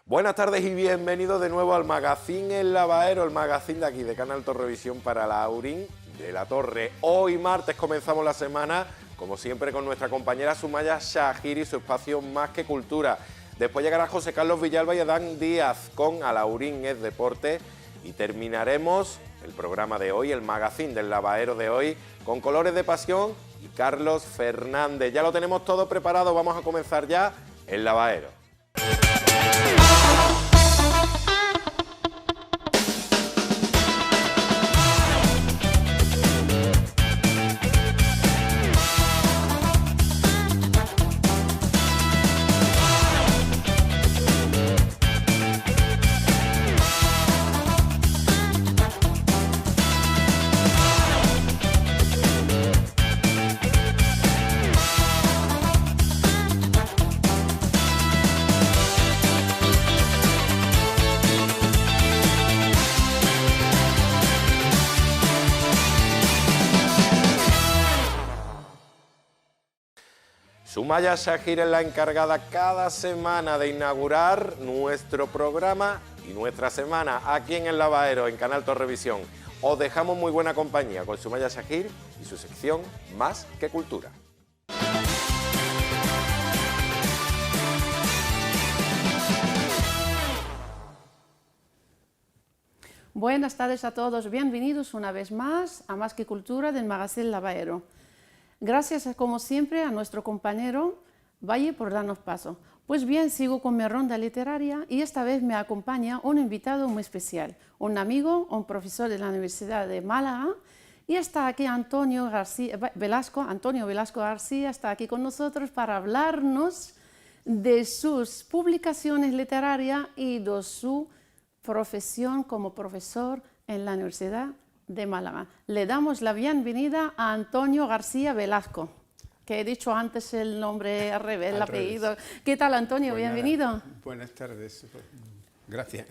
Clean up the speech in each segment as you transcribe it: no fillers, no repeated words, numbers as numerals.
Buenas tardes y bienvenidos de nuevo al Magazine El Lavadero, el magazine de aquí de Canal Torrevisión para la Aurín de la Torre. Hoy martes comenzamos la semana, como siempre, con nuestra compañera Sumaya Shahir y su espacio Más que Cultura. Después llegará José Carlos Villalba y Adán Díaz con Alaurín es Deporte y terminaremos el programa de hoy, el Magazine del Lavadero de hoy, con Colores de Pasión y Carlos Fernández. Ya lo tenemos todo preparado, vamos a comenzar ya el Lavadero. Sumaya Shahir es la encargada cada semana de inaugurar nuestro programa y nuestra semana aquí en El Lavadero, en Canal Torrevisión. Os dejamos muy buena compañía con Sumaya Shahir y su sección Más que Cultura. Buenas tardes a todos, bienvenidos una vez más a Más que Cultura del Magazine El Lavadero. Gracias, como siempre, a nuestro compañero Valle por darnos paso. Pues bien, sigo con mi ronda literaria y esta vez me acompaña un invitado muy especial, un amigo, un profesor de la Universidad de Málaga, y está aquí Antonio Velasco García, está aquí con nosotros para hablarnos de sus publicaciones literarias y de su profesión como profesor en la Universidad de Málaga. Le damos la bienvenida a Antonio García Velasco, que he dicho antes el nombre al revés, el apellido. ¿Qué tal, Antonio? Pues bienvenido. Nada, buenas tardes, gracias.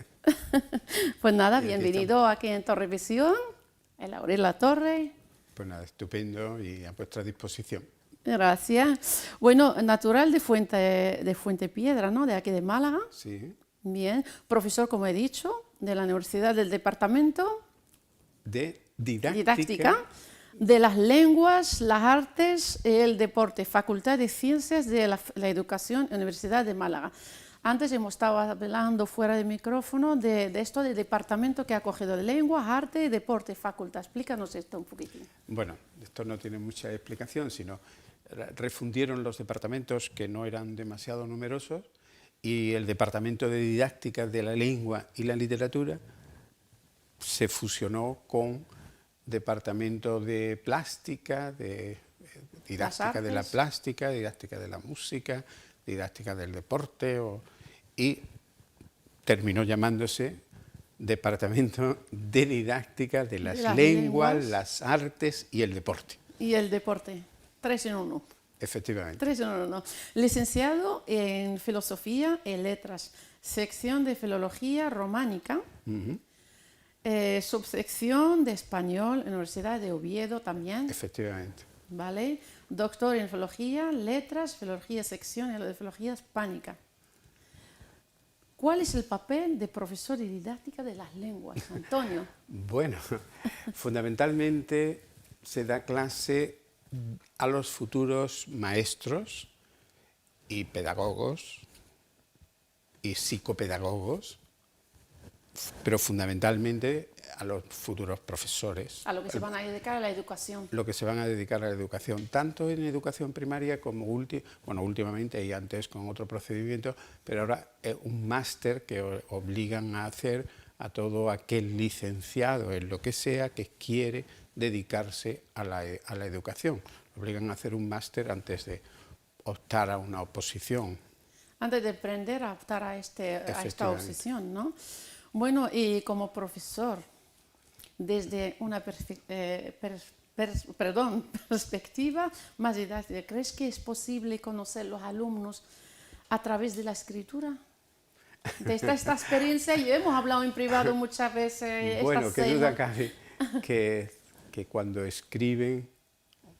Pues nada, bienvenido aquí en Torrevisión, en la Torre. Pues nada, estupendo y a vuestra disposición. Gracias. Bueno, natural de Fuente Piedra, ¿no? De aquí de Málaga. Sí. Bien. Profesor, como he dicho, de la Universidad del Departamento de Didáctica de las Lenguas, las Artes y el Deporte, Facultad de Ciencias de la Educación, Universidad de Málaga. Antes hemos estado hablando fuera de micrófono de esto del departamento que ha acogido Lenguas, Arte y Deporte, Facultad. Explícanos esto un poquitín. Bueno, esto no tiene mucha explicación, sino refundieron los departamentos que no eran demasiado numerosos y el Departamento de Didáctica de la Lengua y la Literatura se fusionó con Departamento de Plástica, de Didáctica de la Plástica, Didáctica de la Música, Didáctica del Deporte, y terminó llamándose Departamento de Didáctica de las Lenguas, las Artes y el Deporte. Y el Deporte, 3 en 1. Efectivamente. 3 en 1. Licenciado en Filosofía y Letras, sección de Filología Románica, subsección de Español, Universidad de Oviedo también. Efectivamente. ¿Vale? Doctor en Filología, Letras, Filología Sección y de Filología Hispánica. ¿Cuál es el papel de profesor de didáctica de las lenguas, Antonio? Bueno, fundamentalmente se da clase a los futuros maestros y pedagogos y psicopedagogos, pero fundamentalmente a los futuros profesores. A lo que se van a dedicar a la educación. Lo que se van a dedicar a la educación, tanto en educación primaria como últimamente y antes con otro procedimiento, pero ahora un máster que obligan a hacer a todo aquel licenciado en lo que sea que quiere dedicarse a la educación. Obligan a hacer un máster antes de optar a una oposición. Antes de aprender a optar a esta oposición, ¿no? Bueno, y como profesor, desde una perspectiva más didáctica, ¿crees que es posible conocer los alumnos a través de la escritura? De esta experiencia, y hemos hablado en privado muchas veces. Bueno, qué duda cabe que cuando escriben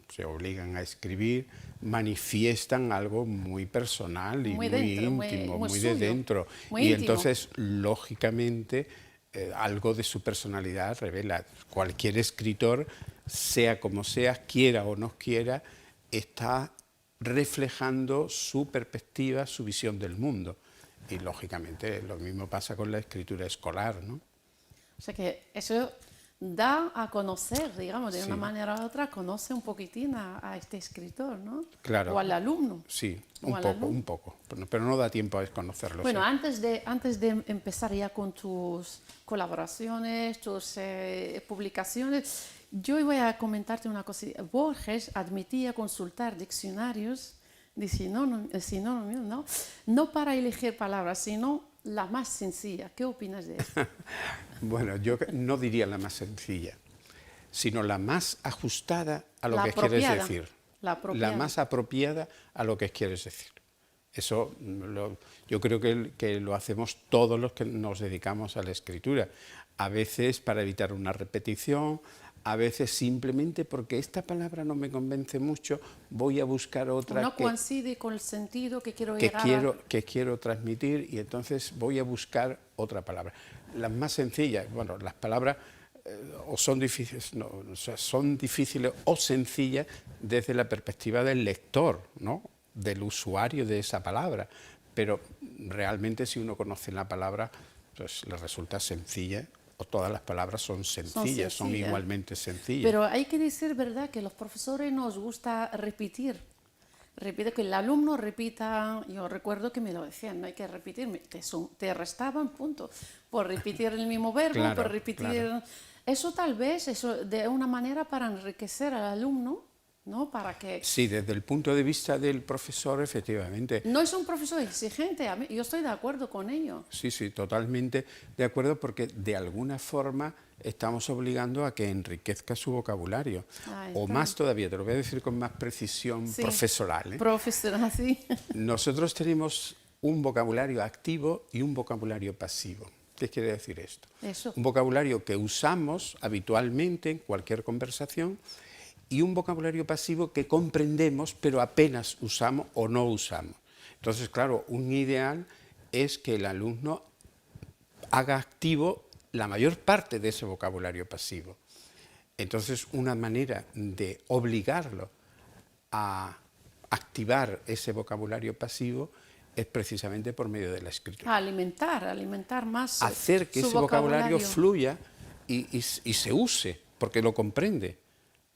se obligan a escribir, manifiestan algo muy personal y muy íntimo, muy de dentro. Y entonces, lógicamente, algo de su personalidad revela. Cualquier escritor, sea como sea, quiera o no quiera, está reflejando su perspectiva, su visión del mundo. Y lógicamente lo mismo pasa con la escritura escolar, ¿no? O sea que eso da a conocer, digamos, de una manera u otra, conoce un poquitín a este escritor, ¿no? Claro. O al alumno. Sí, un poco, pero no da tiempo a conocerlo. Bueno, sí. antes de empezar ya con tus colaboraciones, tus publicaciones, yo voy a comentarte una cosa. Borges admitía consultar diccionarios de sinónimos, no para elegir palabras, sino la más sencilla. ¿Qué opinas de eso? Bueno, yo no diría la más sencilla, sino la más ajustada a lo que quieres decir. La más apropiada a lo que quieres decir. Eso yo creo que lo hacemos todos los que nos dedicamos a la escritura. A veces para evitar una repetición, a veces simplemente porque esta palabra no me convence mucho, voy a buscar otra no coincide con el sentido que quiero que quiero transmitir, y entonces voy a buscar otra palabra. Las más sencillas, bueno, las palabras o son difíciles, son difíciles o sencillas desde la perspectiva del lector, ¿no? Del usuario de esa palabra, pero realmente si uno conoce la palabra, pues le resulta sencilla. O todas las palabras son sencillas, son igualmente sencillas. Pero hay que decir, ¿verdad?, que los profesores nos gusta repetir. Repite, que el alumno repita. Yo recuerdo que me lo decían, no hay que repetir, te restaban, punto. Por repetir el mismo verbo, claro, por repetir. Claro. Eso tal vez, eso de una manera para enriquecer al alumno, ¿no? Para que... Sí, desde el punto de vista del profesor, efectivamente. No es un profesor exigente, yo estoy de acuerdo con ello. Sí, totalmente de acuerdo, porque de alguna forma estamos obligando a que enriquezca su vocabulario. O más todavía, te lo voy a decir con más precisión profesoral. Profesoral, sí. Nosotros tenemos un vocabulario activo y un vocabulario pasivo. ¿Qué quiere decir esto? Eso. Un vocabulario que usamos habitualmente en cualquier conversación, y un vocabulario pasivo que comprendemos pero apenas usamos o no usamos. Entonces, claro, un ideal es que el alumno haga activo la mayor parte de ese vocabulario pasivo. Entonces, una manera de obligarlo a activar ese vocabulario pasivo es precisamente por medio de la escritura. Alimentar más hacer que ese vocabulario fluya y se use, porque lo comprende.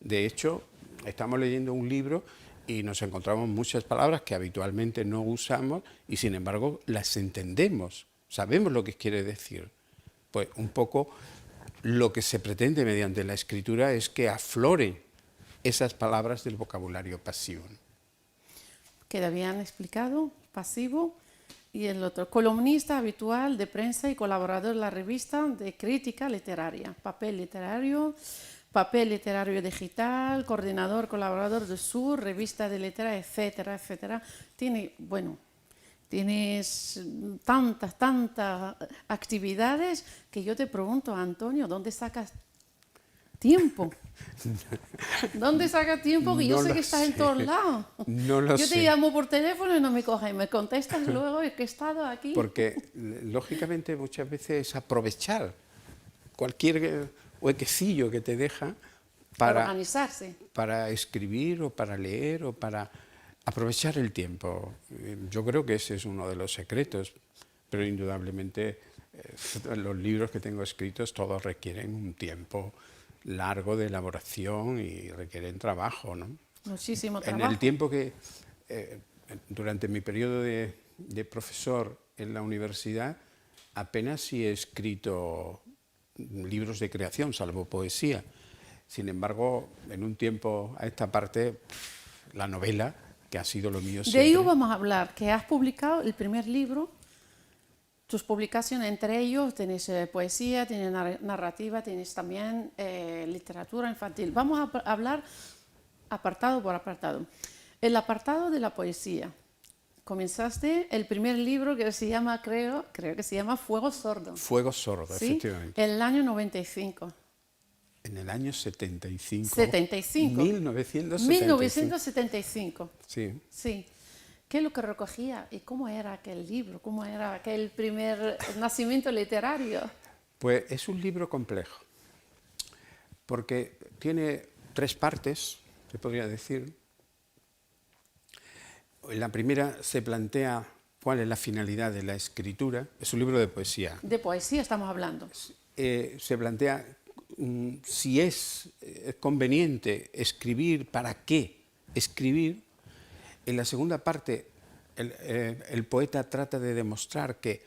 De hecho, estamos leyendo un libro y nos encontramos muchas palabras que habitualmente no usamos y sin embargo las entendemos, sabemos lo que quiere decir. Pues un poco lo que se pretende mediante la escritura es que afloren esas palabras del vocabulario pasivo. Queda bien explicado, pasivo. Y el otro, columnista habitual de prensa y colaborador de la revista de crítica literaria, papel literario digital, coordinador, colaborador de Sur, revista de letra, etcétera, etcétera. Tienes tantas actividades que yo te pregunto, Antonio, ¿dónde sacas tiempo? ¿Dónde sacas tiempo? Que yo sé que estás en todos lados. No lo sé. Yo te llamo por teléfono y no me coges, y me contestas luego que he estado aquí. Porque, lógicamente, muchas veces es aprovechar cualquier huequecillo que te deja para organizarse, para escribir o para leer o para aprovechar el tiempo. Yo creo que ese es uno de los secretos, pero indudablemente los libros que tengo escritos todos requieren un tiempo largo de elaboración y requieren trabajo, ¿no? Muchísimo trabajo. En el tiempo que, durante mi periodo de profesor en la universidad, apenas sí he escrito libros de creación, salvo poesía. Sin embargo, en un tiempo a esta parte, la novela, que ha sido lo mío siempre. De ello vamos a hablar, que has publicado el primer libro, tus publicaciones, entre ellos tienes poesía, tienes narrativa, tienes también literatura infantil. Vamos a hablar apartado por apartado. El apartado de la poesía. Comenzaste el primer libro que se llama, creo que se llama Fuego Sordo. Fuego Sordo, ¿sí? efectivamente. En el año 95. En el año 75. 75. 1975. 1975. Sí. Sí. ¿Qué es lo que recogía y cómo era aquel libro? ¿Cómo era aquel primer nacimiento literario? Pues es un libro complejo, porque tiene 3 partes, se podría decir. En la primera se plantea cuál es la finalidad de la escritura. Es un libro de poesía. De poesía estamos hablando. Se plantea si es conveniente escribir, para qué escribir. En la segunda parte, el poeta trata de demostrar que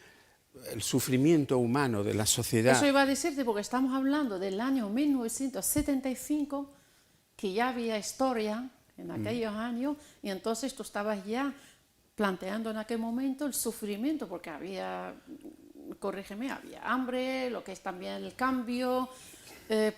el sufrimiento humano de la sociedad... Eso iba a decirte porque estamos hablando del año 1975, que ya había historia en aquellos años, y entonces tú estabas ya planteando en aquel momento el sufrimiento, porque había, corrígeme, había hambre, lo que es también el cambio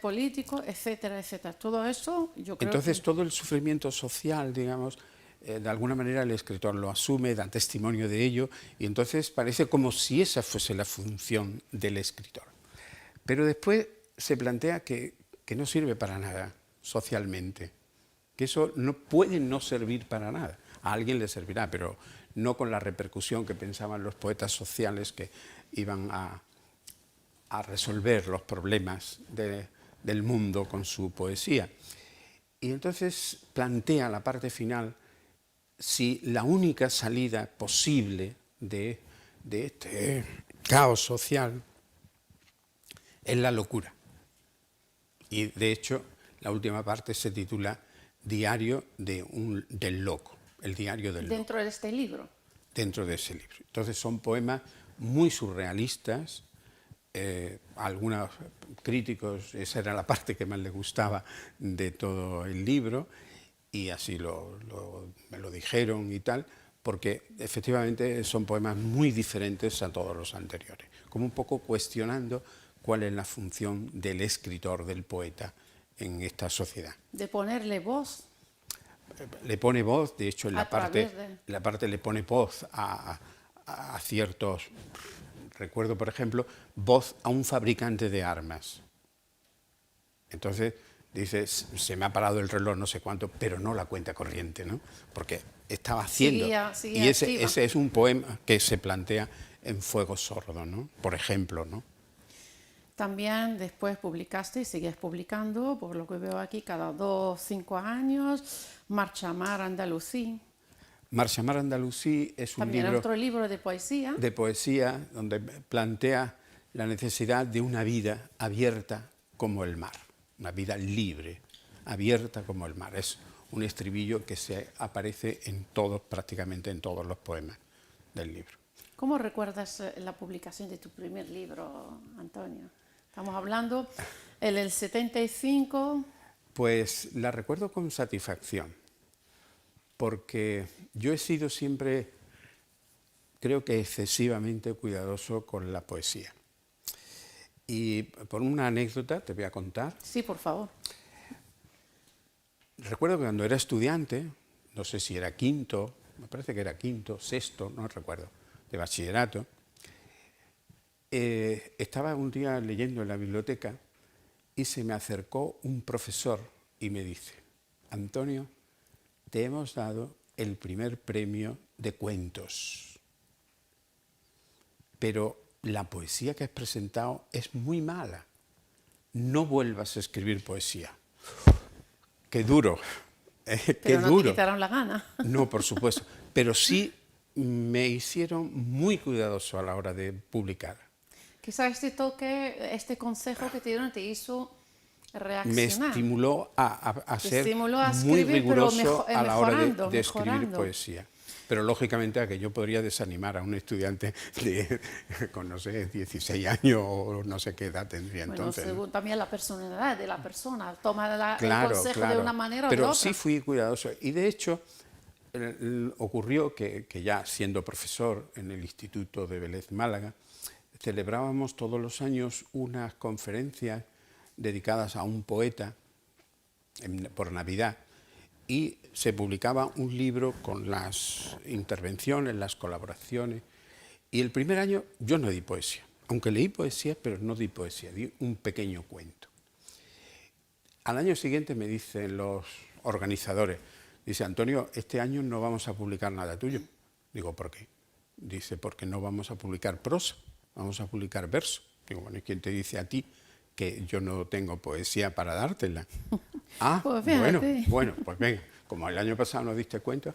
político, etcétera, etcétera. Todo eso, yo creo Entonces, que... todo el sufrimiento social, digamos, de alguna manera el escritor lo asume, da testimonio de ello, y entonces parece como si esa fuese la función del escritor. Pero después se plantea que no sirve para nada socialmente, que eso no puede no servir para nada. A alguien le servirá, pero no con la repercusión que pensaban los poetas sociales que iban a resolver los problemas del mundo con su poesía. Y entonces plantea la parte final si la única salida posible de este caos social es la locura. Y de hecho, la última parte se titula Diario del loco, el diario del loco. Dentro de este libro. Dentro de ese libro. Entonces son poemas muy surrealistas. Algunos críticos, esa era la parte que más les gustaba de todo el libro, y así me lo dijeron y tal, porque efectivamente son poemas muy diferentes a todos los anteriores, como un poco cuestionando cuál es la función del escritor, del poeta en esta sociedad. De ponerle voz. Le pone voz, de hecho en la parte le pone voz a ciertos... Recuerdo, por ejemplo, voz a un fabricante de armas. Entonces dice, se me ha parado el reloj no sé cuánto, pero no la cuenta corriente, ¿no? Porque estaba haciendo. Seguía y activa. ese es un poema que se plantea en Fuego Sordo, ¿no? Por ejemplo, ¿no? También después publicaste y sigues publicando, por lo que veo aquí, cada 2 o 5 años, Marchamar Andalusí. Marchamar Andalusí es un También libro otro libro de poesía. de poesía donde plantea la necesidad de una vida abierta como el mar, una vida libre, abierta como el mar. Es un estribillo que se aparece prácticamente en todos los poemas del libro. ¿Cómo recuerdas la publicación de tu primer libro, Antonio? Estamos hablando en el 75. Pues la recuerdo con satisfacción, porque yo he sido siempre, creo que excesivamente cuidadoso con la poesía. Y por una anécdota te voy a contar. Sí, por favor. Recuerdo que cuando era estudiante, no sé si era quinto, me parece que era quinto, sexto, no recuerdo, de bachillerato, estaba un día leyendo en la biblioteca y se me acercó un profesor y me dice, Antonio, te hemos dado el primer premio de cuentos, pero la poesía que has presentado es muy mala, no vuelvas a escribir poesía. ¡Qué duro! Pero no duro. te quitaron la gana. No, por supuesto, pero sí me hicieron muy cuidadoso a la hora de publicar. Quizás este toque, este consejo que te dieron te hizo reaccionar. Me estimuló a ser estimuló a muy escribir, pero riguroso a la hora de escribir mejorando. poesía. Pero lógicamente a que yo podría desanimar a un estudiante con, no sé, 16 años o no sé qué edad tendría entonces. Bueno, según también la personalidad de la persona, toma Claro, el consejo claro. de una manera o Pero de otra. sí fui cuidadoso. Y de hecho, ocurrió que ya siendo profesor en el Instituto de Vélez Málaga, celebrábamos todos los años unas conferencias dedicadas a un poeta por Navidad, y se publicaba un libro con las intervenciones, las colaboraciones, y el primer año yo no di poesía, aunque leí poesía, pero no di poesía, di un pequeño cuento. Al año siguiente me dicen los organizadores, dice, Antonio, este año no vamos a publicar nada tuyo. Digo, ¿por qué? Dice, porque no vamos a publicar prosa, vamos a publicar verso. Digo, bueno, ¿y quién te dice a ti que yo no tengo poesía para dártela? Ah, Pues bueno, pues venga, como el año pasado nos diste cuenta,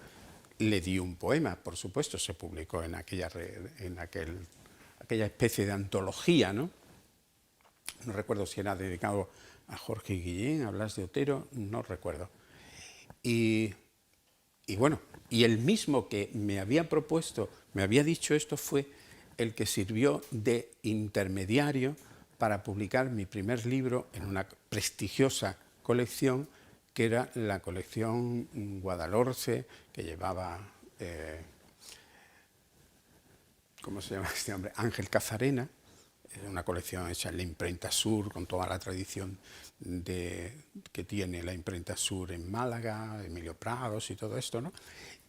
le di un poema, por supuesto, se publicó en aquella especie de antología, ¿no? No recuerdo si era dedicado a Jorge Guillén, a Blas de Otero, no recuerdo. Y bueno, y el mismo que me había propuesto, me había dicho esto, fue el que sirvió de intermediario para publicar mi primer libro en una prestigiosa colección, que era la colección Guadalhorce, que llevaba, ¿cómo se llama este hombre? Ángel Cazarena, una colección hecha en la imprenta Sur, con toda la tradición que tiene la imprenta Sur en Málaga, Emilio Prados y todo esto, ¿no?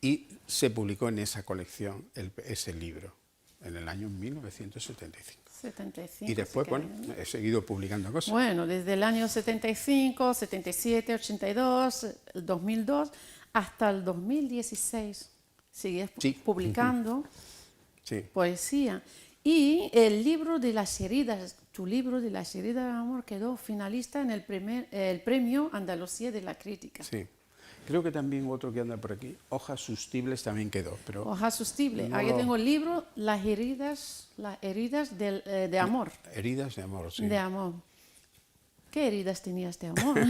Y se publicó en esa colección ese libro, en el año 1975. 75, y después, sí, bueno, he seguido publicando cosas. Bueno, desde el año 75, 77, 82, el 2002, hasta el 2016 sigues publicando poesía. Y el libro de las heridas, tu libro de las heridas de amor, quedó finalista en el premio Andalucía de la Crítica. Sí. Creo que también otro que anda por aquí, Hojas Sustibles, también quedó. Pero Hojas Sustibles. Aquí tengo el libro Las heridas de amor. Heridas de amor, sí. De amor. ¿Qué heridas tenías de amor?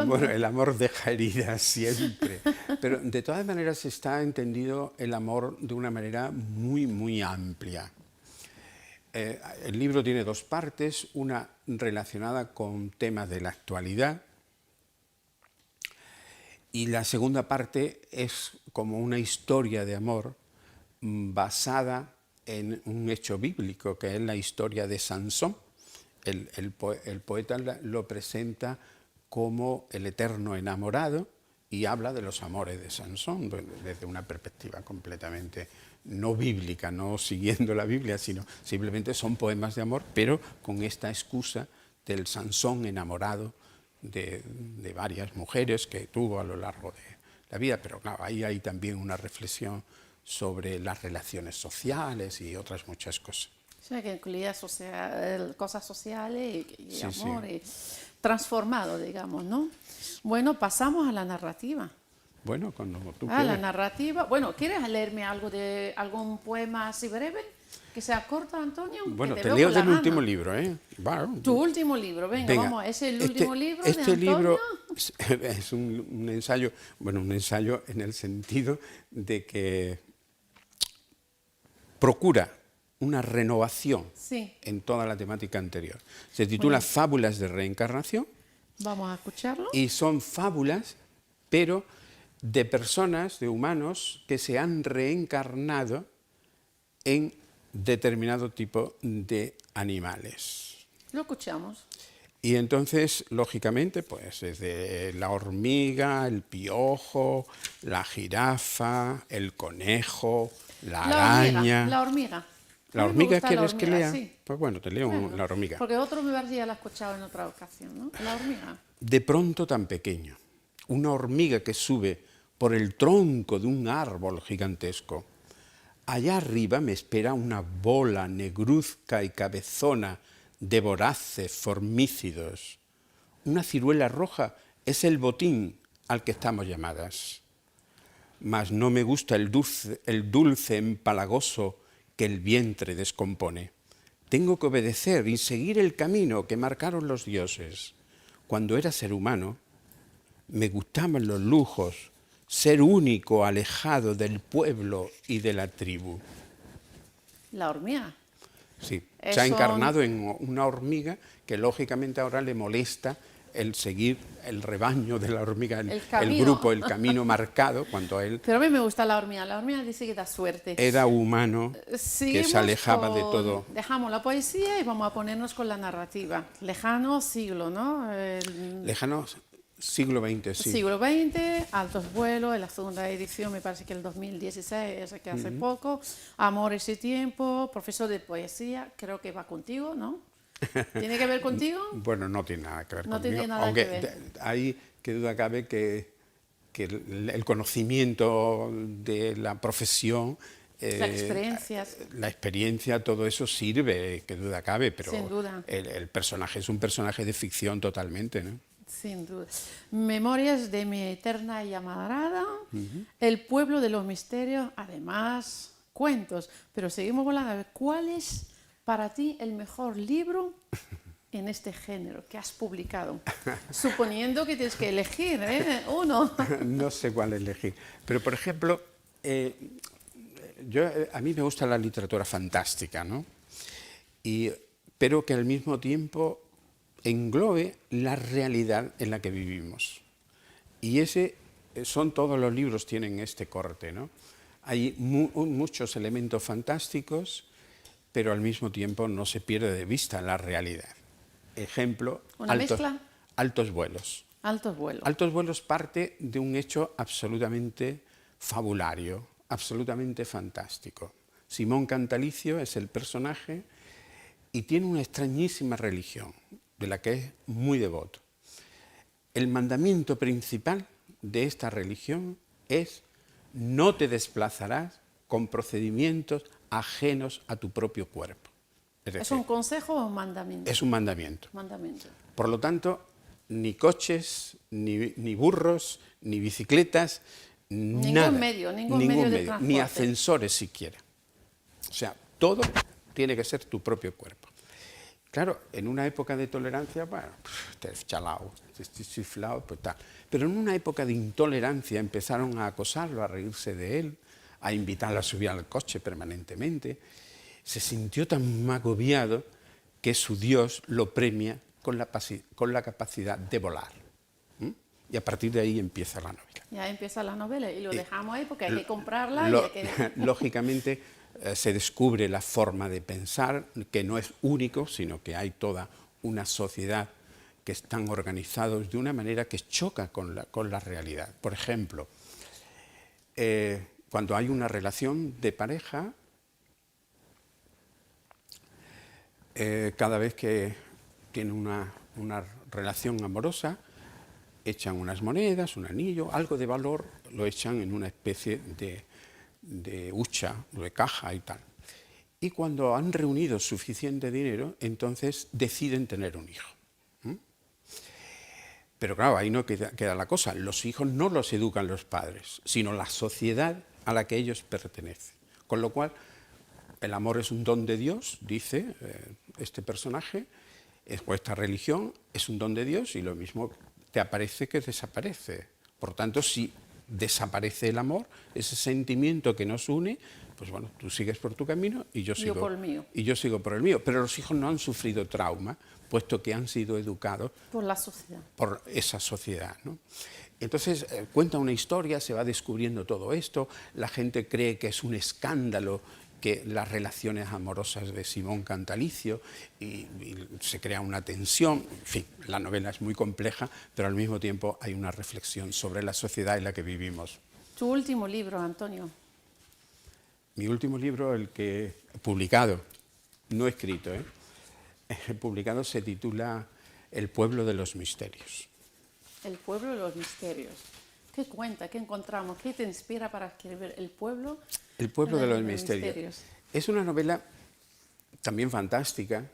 Bueno, el amor deja heridas siempre. Pero de todas maneras está entendido el amor de una manera muy, muy amplia. El libro tiene dos partes, una relacionada con temas de la actualidad, y la segunda parte es como una historia de amor basada en un hecho bíblico, que es la historia de Sansón. El poeta lo presenta como el eterno enamorado y habla de los amores de Sansón desde una perspectiva completamente no bíblica, no siguiendo la Biblia, sino simplemente son poemas de amor, pero con esta excusa del Sansón enamorado de varias mujeres que tuvo a lo largo de la vida. Pero claro, ahí hay también una reflexión sobre las relaciones sociales y otras muchas cosas. O sea, que incluía cosas sociales y amor, sí. Y transformado, digamos, ¿no? Bueno, pasamos a la narrativa. Bueno, cuando tú La quieras. narrativa. Bueno, ¿quieres leerme algún poema así breve? Que sea corto, Antonio. Bueno, te te veo leo con la del último gana. libro, ¿eh? Tu último libro, venga, vamos, ¿es el último libro de Antonio? Libro es un ensayo, bueno, un ensayo en el sentido de que procura una renovación en toda la temática anterior. Se titula Fábulas de Reencarnación. Vamos a escucharlo. Y son fábulas, pero de personas, de humanos, que se han reencarnado en determinado tipo de animales. Lo escuchamos. Y entonces, lógicamente, pues desde la hormiga, el piojo, la jirafa, el conejo, la araña... La hormiga. ¿La hormiga quieres que lea? Sí. Pues bueno, te leo la hormiga. Porque otro me parecía la he escuchado en otra ocasión, ¿no? La hormiga. De pronto tan pequeño, una hormiga que sube por el tronco de un árbol gigantesco. Allá arriba me espera una bola negruzca y cabezona de voraces formícidos. Una ciruela roja es el botín al que estamos llamadas. Mas no me gusta el dulce empalagoso que el vientre descompone. Tengo que obedecer y seguir el camino que marcaron los dioses. Cuando era ser humano, me gustaban los lujos, ser único, alejado del pueblo y de la tribu. La hormiga. Sí, se ha encarnado en una hormiga que lógicamente ahora le molesta el seguir el rebaño de la hormiga, el grupo, el camino marcado, cuando él... Pero a mí me gusta la hormiga dice que da suerte. Era humano, que se alejaba de todo. Dejamos la poesía y vamos a ponernos con la narrativa. Lejano siglo, ¿no? Lejano siglo XX, sí. Siglo XX, Altos Vuelos, en la segunda edición, me parece que el 2016, que hace poco. Amores y tiempo, profesor de poesía, creo que va contigo, ¿no? ¿Tiene que ver contigo? Bueno, no tiene nada que ver No conmigo. tiene nada Aunque que ver. hay que duda cabe que el conocimiento de la profesión, Las experiencias. la experiencia, todo eso sirve, que duda cabe, pero Sin duda. el personaje es un personaje de ficción totalmente, ¿no? Sin duda. Memorias de mi eterna llamarada, El pueblo de los misterios, además cuentos. Pero seguimos volando. ¿Cuál es para ti el mejor libro en este género que has publicado? Suponiendo que tienes que elegir, ¿eh? Uno. No sé cuál elegir. Pero, por ejemplo, a mí me gusta la literatura fantástica, ¿no? Pero que al mismo tiempo englobe la realidad en la que vivimos. Y son todos los libros tienen este corte, ¿no? Hay muchos elementos fantásticos, pero al mismo tiempo no se pierde de vista la realidad. Ejemplo, ¿Una mezcla? Altos vuelos. Altos vuelos. Altos vuelos parte de un hecho absolutamente fabulario, absolutamente fantástico. Simón Cantalicio es el personaje y tiene una extrañísima religión, de la que es muy devoto. El mandamiento principal de esta religión es: no te desplazarás con procedimientos ajenos a tu propio cuerpo. ¿Es un consejo o un mandamiento? Es un mandamiento. Mandamiento. Por lo tanto, ni coches, ni burros, ni bicicletas, nada. Ningún medio de transporte. Ni ascensores siquiera. O sea, todo tiene que ser tu propio cuerpo. Claro, en una época de tolerancia, bueno, te has chalao, te has chiflado, pues tal. Pero en una época de intolerancia empezaron a acosarlo, a reírse de él, a invitarlo a subir al coche permanentemente. Se sintió tan agobiado que su Dios lo premia con la capacidad de volar. Y a partir de ahí empieza la novela. Ya empieza la novela y lo dejamos ahí porque hay que comprarla y hay que... Lógicamente se descubre la forma de pensar, que no es único, sino que hay toda una sociedad que están organizados de una manera que choca con la realidad. Por ejemplo, cuando hay una relación de pareja, cada vez que tienen una relación amorosa, echan unas monedas, un anillo, algo de valor, lo echan en una especie de hucha, de caja y tal. Y cuando han reunido suficiente dinero, entonces deciden tener un hijo. Pero claro, ahí no queda la cosa. Los hijos no los educan los padres, sino la sociedad a la que ellos pertenecen. Con lo cual, el amor es un don de Dios, dice este personaje, o esta religión es un don de Dios y lo mismo te aparece que desaparece. Por tanto, si desaparece el amor, ese sentimiento que nos une, pues bueno, tú sigues por tu camino y yo sigo por el mío. Y yo sigo por el mío. Pero los hijos no han sufrido trauma, puesto que han sido educados por la sociedad. Por esa sociedad, ¿no? Entonces cuenta una historia, se va descubriendo todo esto, la gente cree que es un escándalo que las relaciones amorosas de Simón Cantalicio y se crea una tensión. En fin, la novela es muy compleja, pero al mismo tiempo hay una reflexión sobre la sociedad en la que vivimos. Tu último libro, Antonio. Mi último libro, el que he publicado, no escrito, he publicado, se titula El pueblo de los misterios. El pueblo de los misterios. ¿Qué cuenta? ¿Qué encontramos? ¿Qué te inspira para escribir El pueblo de los misterios? Es una novela también fantástica,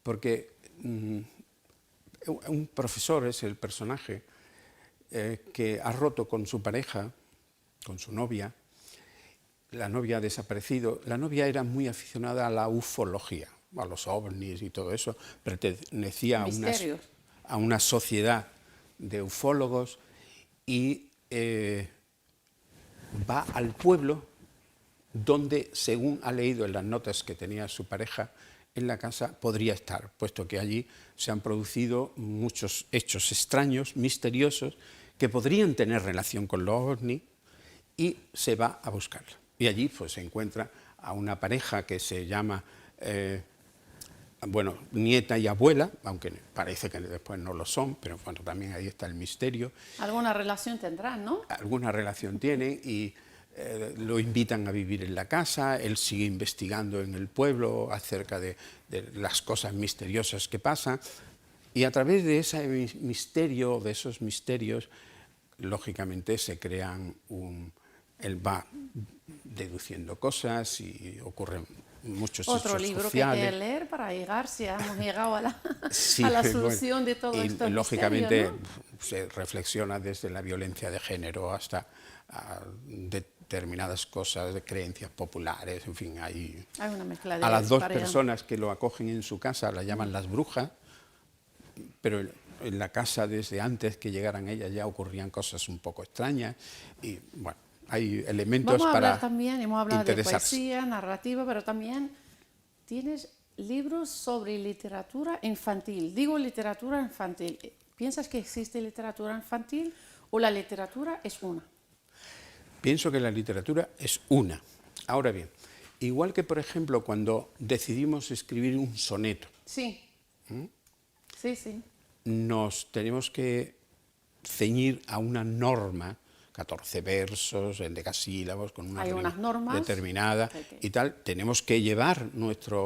porque un profesor es el personaje que ha roto con su pareja, con su novia. La novia ha desaparecido. La novia era muy aficionada a la ufología, a los ovnis y todo eso. Pertenecía a una sociedad de ufólogos y va al pueblo donde, según ha leído en las notas que tenía su pareja en la casa, podría estar, puesto que allí se han producido muchos hechos extraños, misteriosos, que podrían tener relación con los ovnis, y se va a buscarla. Y allí pues, se encuentra a una pareja que se llama nieta y abuela, aunque parece que después no lo son, pero bueno, también ahí está el misterio. Alguna relación tendrán, ¿no? Alguna relación tienen y lo invitan a vivir en la casa, él sigue investigando en el pueblo acerca de las cosas misteriosas que pasan, y a través de ese misterio, de esos misterios, lógicamente se crean él va deduciendo cosas y ocurren muchos Otro hechos libro sociales. que hay que leer para llegar, si hemos llegado a la, Sí, a la bueno, solución de todo esto. lógicamente ¿no? se reflexiona desde la violencia de género hasta determinadas cosas, de creencias populares, en fin, hay una mezcla de a las dos varias. personas que lo acogen en su casa las llaman las brujas, pero en la casa desde antes que llegaran ellas ya ocurrían cosas un poco extrañas y bueno, hay elementos Vamos a hablar para también, hemos hablado de interesarse. poesía, narrativa, pero también tienes libros sobre literatura infantil. Digo literatura infantil. ¿Piensas que existe literatura infantil o la literatura es una? Pienso que la literatura es una. Ahora bien, igual que por ejemplo cuando decidimos escribir un soneto, Sí. Sí, sí. nos tenemos que ceñir a una norma, 14 versos, en decasílabos, con una Hay rima unas normas determinada que- y tal. Tenemos que llevar nuestra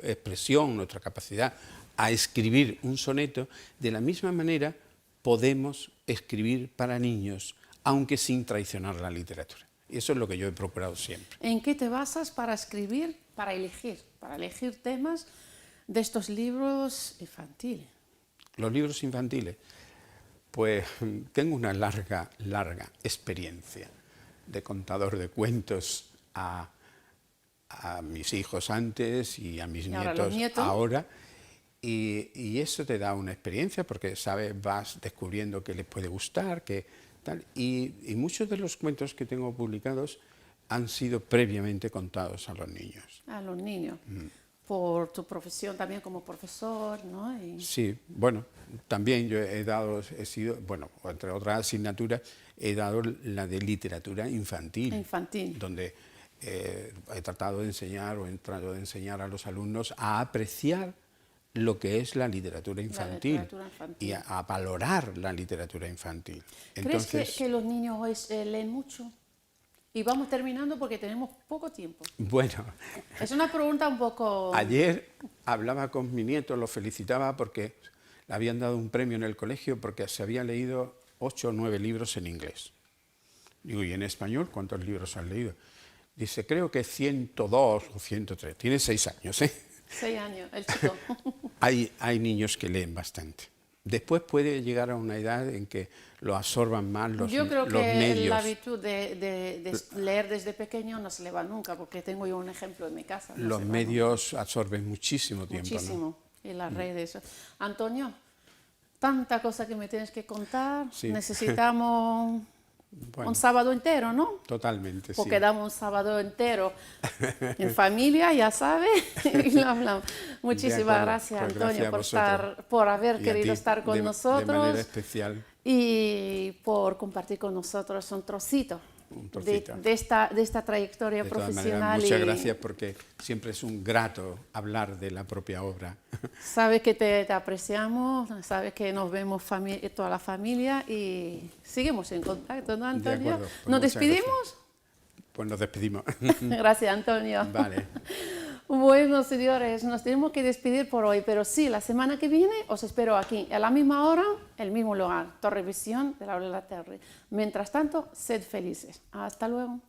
expresión, nuestra capacidad a escribir un soneto. De la misma manera podemos escribir para niños, aunque sin traicionar la literatura. Y eso es lo que yo he procurado siempre. ¿En qué te basas para escribir, para elegir temas de estos libros infantiles? Los libros infantiles, pues tengo una larga experiencia de contador de cuentos a mis hijos antes y a mis nietos ahora. Y eso te da una experiencia porque sabes, vas descubriendo qué les puede gustar, qué tal. Y muchos de los cuentos que tengo publicados han sido previamente contados a los niños. A los niños. Por tu profesión también como profesor, ¿no? Sí, bueno, también yo he sido, bueno, entre otras asignaturas, he dado la de literatura infantil. Infantil. Donde he tratado de enseñar o he tratado de enseñar a los alumnos a apreciar lo que es la literatura infantil, y a valorar la literatura infantil. Entonces, ¿crees que los niños hoy leen mucho? Y vamos terminando porque tenemos poco tiempo. Bueno, es una pregunta un poco... Ayer hablaba con mi nieto, lo felicitaba porque le habían dado un premio en el colegio porque se había leído 8 o 9 libros en inglés. Digo, ¿y en español cuántos libros has leído? Dice, creo que 102 o 103. Tiene 6 años, ¿eh? 6 años, el chico. Hay niños que leen bastante. Después puede llegar a una edad en que lo absorban más los medios. Yo creo que la habitude de leer desde pequeño no se le va nunca, porque tengo yo un ejemplo en mi casa. Los medios absorben muchísimo tiempo. Muchísimo, ¿no? Y las redes. Antonio, tanta cosa que me tienes que contar. Sí. Necesitamos un sábado entero, ¿no? Totalmente, porque damos un sábado entero en familia, ya sabes, y lo hablamos. Muchísimas gracias, pues Antonio, por haber querido estar con nosotros. De manera especial. Y por compartir con nosotros un trocito de esta trayectoria profesional. Muchas gracias, porque siempre es un grato hablar de la propia obra. Sabes que te apreciamos, sabes que nos vemos toda la familia y seguimos en contacto, ¿no, Antonio? Pues ¿Nos despedimos? Gracias. Pues nos despedimos. Gracias, Antonio. Vale. Bueno, señores, nos tenemos que despedir por hoy, pero sí, la semana que viene os espero aquí, a la misma hora, el mismo lugar, Torrevisión de Laura Laterre. Mientras tanto, sed felices. Hasta luego.